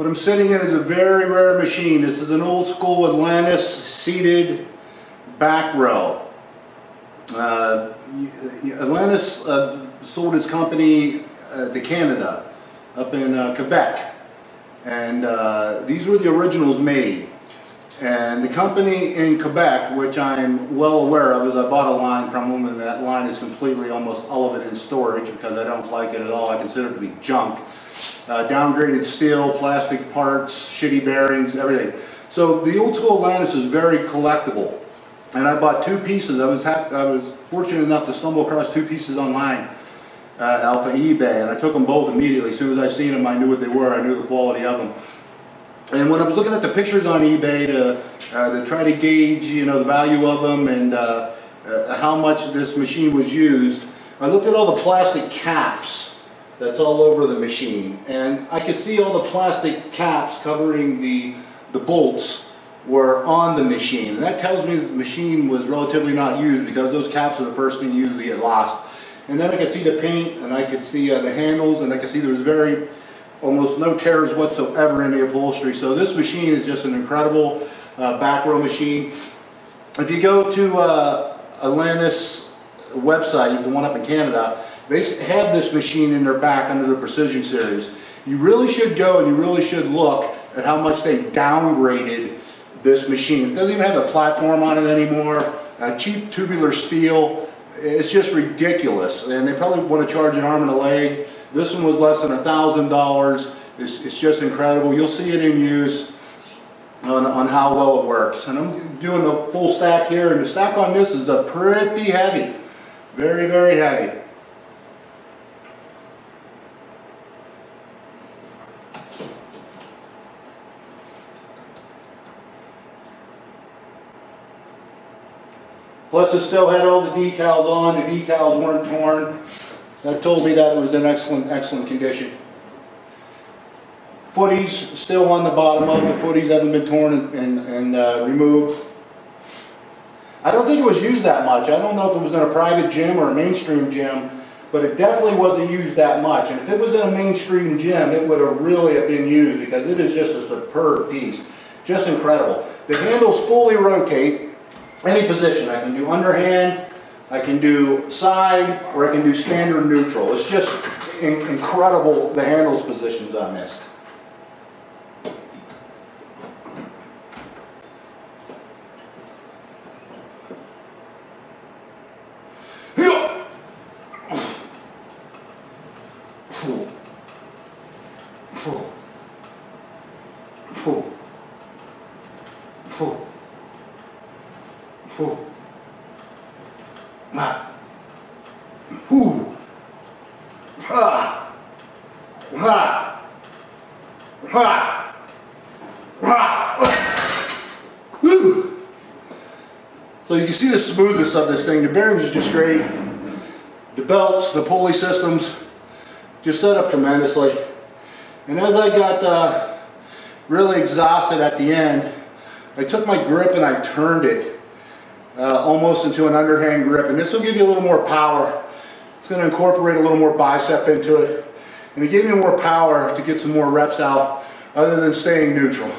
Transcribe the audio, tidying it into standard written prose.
What I'm sitting in is a very rare machine. This is an old school Atlantis seated back row. Atlantis sold its company to Canada, up in Quebec, and these were the originals made. And the company in Quebec, which I'm well aware of, is I bought a line from them, and that line is completely, almost all of it in storage because I don't like it at all. I consider it to be junk. Downgraded steel, plastic parts, shitty bearings, everything. So the old school Atlantis is very collectible. And I bought two pieces. I was fortunate enough to stumble across two pieces online off of eBay, and I took them both immediately. As soon as I seen them, I knew what they were. I knew the quality of them. And when I was looking at the pictures on eBay to try to gauge, the value of them and how much this machine was used, I looked at all the plastic caps that's all over the machine, and I could see all the plastic caps covering the bolts were on the machine. And that tells me that the machine was relatively not used, because those caps are the first thing you usually get lost. And then I could see the paint, and I could see the handles, and I could see there was almost no tears whatsoever in the upholstery. So this machine is just an incredible back row machine. If you go to Atlantis website, the one up in Canada, they have this machine in their back under the Precision Series. You really should go and you really should look at how much they downgraded this machine. It doesn't even have a platform on it anymore. Cheap tubular steel. It's just ridiculous, and they probably want to charge an arm and a leg. This one was less than $1,000. It's just incredible. You'll see it in use on how well it works. And I'm doing the full stack here, and the stack on this is pretty heavy. Very, very heavy. Plus it still had all the decals on. The decals weren't torn. That told me that it was in excellent condition. Footies still on the bottom of it. Footies haven't been torn and removed. I don't think it was used that much. I don't know if it was in a private gym or a mainstream gym, but it definitely wasn't used that much. And if it was in a mainstream gym, it would have really been used, because it is just a superb piece. Just incredible. The handles fully rotate. Any position. I can do underhand, I can do side, or I can do standard neutral. It's just incredible, the handles positions on this. So you can see the smoothness of this thing. The bearings are just great. The belts, the pulley systems, just set up tremendously. And as I got really exhausted at the end, I took my grip and I turned it almost into an underhand grip. And this will give you a little more power. It's going to incorporate a little more bicep into it. And it gave me more power to get some more reps out other than staying neutral.